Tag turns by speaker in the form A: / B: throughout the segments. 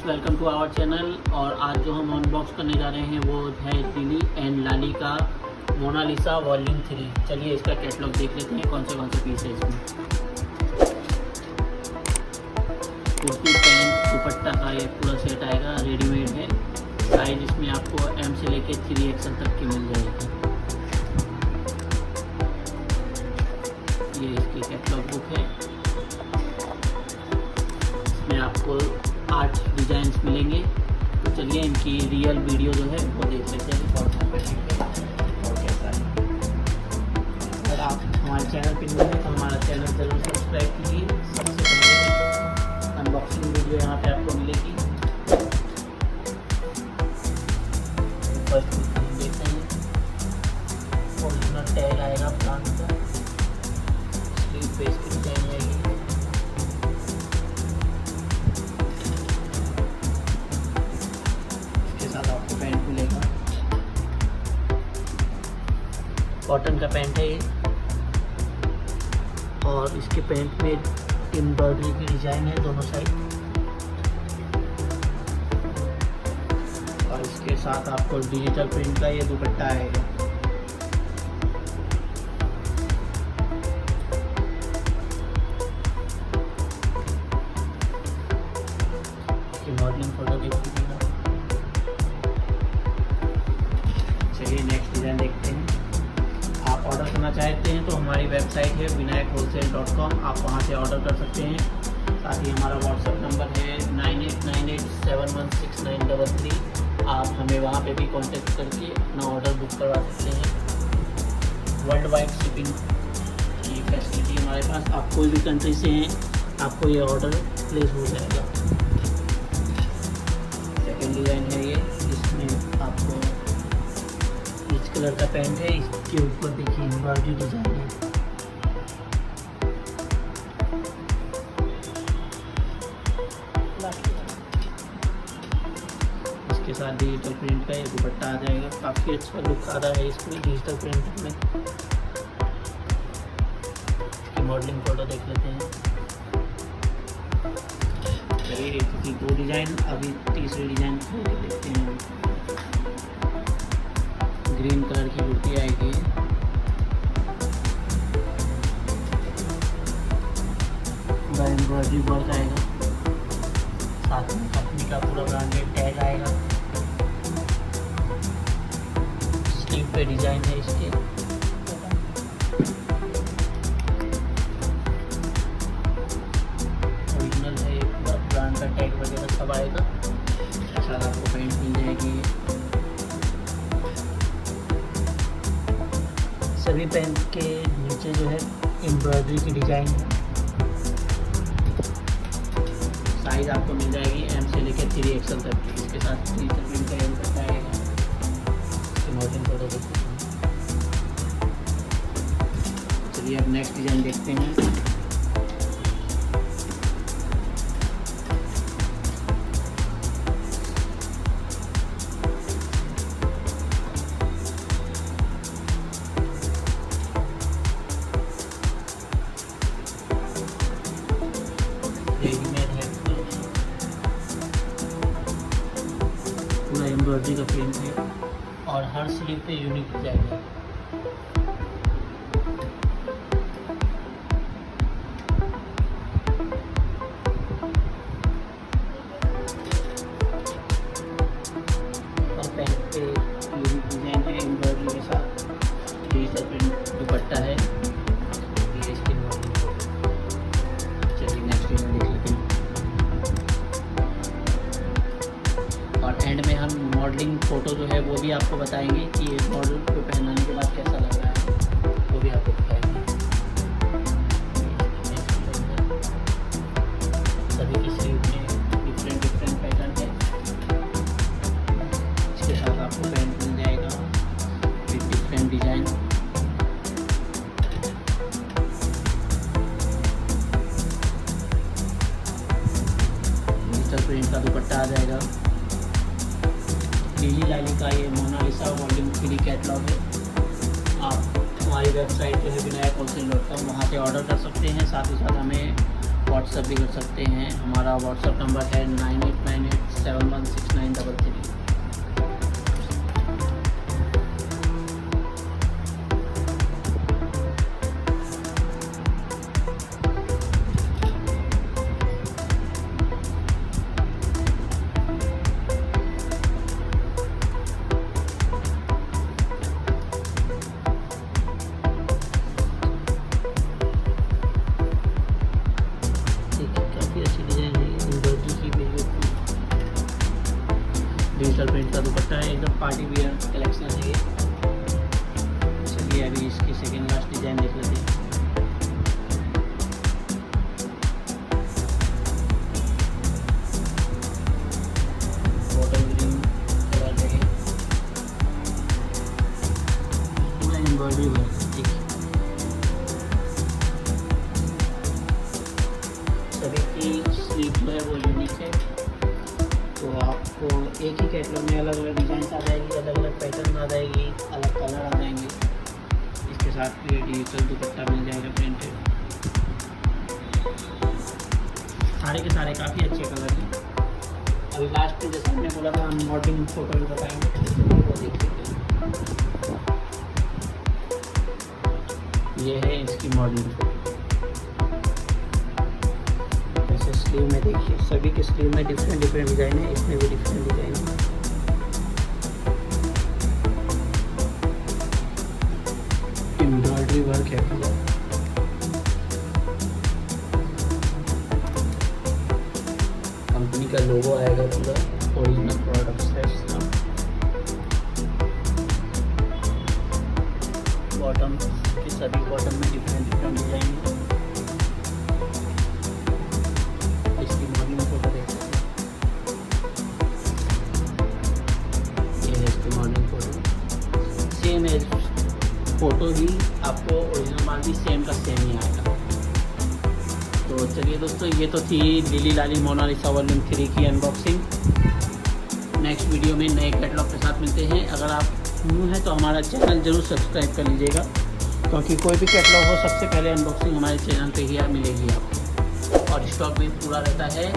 A: Welcome to our channel. और आज जो हम अनबॉक्स करने जा रहे हैं वो है लिली एंड लाली का मोनालिसा वॉल्यूम 3। चलिए इसका कैटलॉग देख लेते हैं कौन से पीस है इसमें। कुर्ती पैंट दुपट्टा का ये पूरा सेट आएगा, रेडीमेड है। साइज इसमें आपको M से लेके 3XL तक की मिल जाएगी। ये इसकी कैटलॉग बुक है, इसमें आपको 8 डिज़ाइंस मिलेंगे। तो चलिए इनकी रियल वीडियो जो है वो देख लेते हैं और कैसा है। अगर आप हमारे चैनल पर नए हैं तो हमारा चैनल ज़रूर सब्सक्राइब कीजिए। सबसे पहले अनबॉक्सिंग वीडियो यहाँ पे आपको मिलेगी। फर्स्ट देखते हैं, ओरिजिनल टैग आएगा प्लांट का, स्लीव पे इसकी डिजाइन आएगी। कॉटन का पैंट है ये, और इसके पैंट में एम्ब्रॉयडरी की डिजाइन है दोनों साइड। और इसके साथ आपको डिजिटल प्रिंट का ये दुपट्टा आएगा। मॉडलिंग फोटो देख लीजिएगा। चलिए नेक्स्ट डिजाइन देखते हैं। आप ऑर्डर करना चाहते हैं तो हमारी वेबसाइट है vinayakenterprise.com, आप वहां से ऑर्डर कर सकते हैं। साथ ही हमारा व्हाट्सएप नंबर है 9898716933। आप हमें वहां पे भी कांटेक्ट करके अपना ऑर्डर बुक करवा सकते हैं। वर्ल्ड वाइड शिपिंग की फैसिलिटी हमारे पास, आप कोई भी कंट्री से हैं आपको ये ऑर्डर प्लेस हो जाएगा। सेकेंड डिज़ाइन है ये, इसमें आपको रिच कलर का पैंट है, इसके ऊपर देखिए एम्ब्रॉयडरी डिजाइन है। इसके साथ डिजिटल प्रिंट का ये दुपट्टा आ जाएगा। काफ़ी अच्छा लुक आ रहा है इसमें डिजिटल प्रिंट में। इसकी मॉडलिंग फोटो देख लेते हैं। चलिए क्योंकि 2 डिज़ाइन, अभी तीसरी डिज़ाइन देखते हैं। ग्रीन कलर की कुर्ती आएगी, एम्ब्रॉयडरी वर्क आएगा, साथ में कंपनी का पूरा ब्रांडेड टैग आएगा। स्लीव पे डिजाइन है इसके। ओरिजिनल है, पूरा ब्रांड का टैग वगैरह सब आएगा। साथ आपको पैंट मिल जाएगी। सभी पैंट के नीचे जो है एम्ब्रॉयडरी की डिजाइन है। साइज आपको मिल जाएगी M से लेकर 3XL तक। इसके साथ डिजिटल प्रिंट का दुपट्टा आएगा। इसकी मॉडलिंग फोटो देखते हैं। चलिए अब नेक्स्ट डिजाइन देखते हैं। रेडीमेड है, पूरा एम्ब्रॉयडरी का प्रिंट है और हर स्लीव पे यूनिक डिजाइन है। और पैंट पे यूनिक डिजाइन है एम्ब्रॉयडरी के साथ। डिजिटल प्रिंट दुपट्टा है। ये इसकी मॉडलिंग फोटो। चलिए नेक्स्ट डिजाइन देख लेते हैं। और एंड में हम मॉडलिंग फ़ोटो जो है वो भी आपको बताएंगे कि ये मॉडल को पहनाने के बाद कैसा लग रहा है, वो भी आपको बताएंगे। सभी की स्लीव में डिफरेंट पैटर्न है। इसके साथ आपको पैंट मिल जाएगा with different design. Digital print का दुपट्टा आ जाएगा। लिली का ये मोनालिसा वॉल्यूम 3 कैटलॉग है। आप हमारी वेबसाइट जो है vinayakenterprise.com, वहाँ से ऑर्डर कर सकते हैं। साथ ही साथ हमें व्हाट्सएप भी कर सकते हैं। हमारा व्हाट्सएप नंबर है 9898 डिजिटल प्रिंट का दुपट्टा है, एकदम पार्टी वियर कलेक्शन है ये। चलिए अभी इसकी सेकेंड लास्ट डिज़ाइन देख लेते हैं। बॉटल ग्रीन कलर है, पूरा एम्ब्रॉयडरी वर्क देखिए। सभी की स्लीव जो है वो यूनिक है। तो आपको एक ही कैटलॉग में अलग अलग डिज़ाइन आ जाएगी, अलग अलग पैटर्न आ जाएगी, अलग कलर आ जाएंगे। इसके साथ ये डिजिटल दुपट्टा मिल जाएगा प्रिंटेड। सारे के सारे काफ़ी अच्छे कलर हैं। अभी लास्ट में जैसे हमने बोला था हम मॉडलिंग फोटो भी बताएंगे, वो देखिए। ये है इसकी मॉडलिंग फोटो। स्लीव में देखिए, सभी के स्लीव में डिफरेंट डिफरेंट डिज़ाइन है, इसमें भी डिफरेंट डिज़ाइन है। एम्ब्रॉयडरी वर्क है पूरा। कंपनी का लोगो आएगा पूरा, ओरिजिनल प्रोडक्ट्स है इसका। बॉटम के सभी बॉटम में डिफरेंट डिफरेंट डिज़ाइन है। सेम है फोटो ही, आपको ओरिजिनल माल भी सेम का सेम ही आएगा। तो चलिए दोस्तों, ये तो थी लिली लाली मोनालिसा वॉल्यूम 3 की अनबॉक्सिंग। नेक्स्ट वीडियो में नए कैटलॉग के साथ मिलते हैं। अगर आप न्यू हैं तो हमारा चैनल ज़रूर सब्सक्राइब कर लीजिएगा, क्योंकि कोई भी कैटलॉग हो सबसे पहले अनबॉक्सिंग हमारे चैनल पे ही मिलेगी आपको। और स्टॉक भी पूरा रहता है,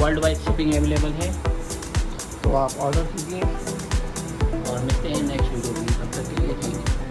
A: वर्ल्ड वाइड शिपिंग अवेलेबल है। तो आप ऑर्डर कीजिए और मिलते हैं नेक्स्ट वीडियो में। तब तक के लिए थैंक यू।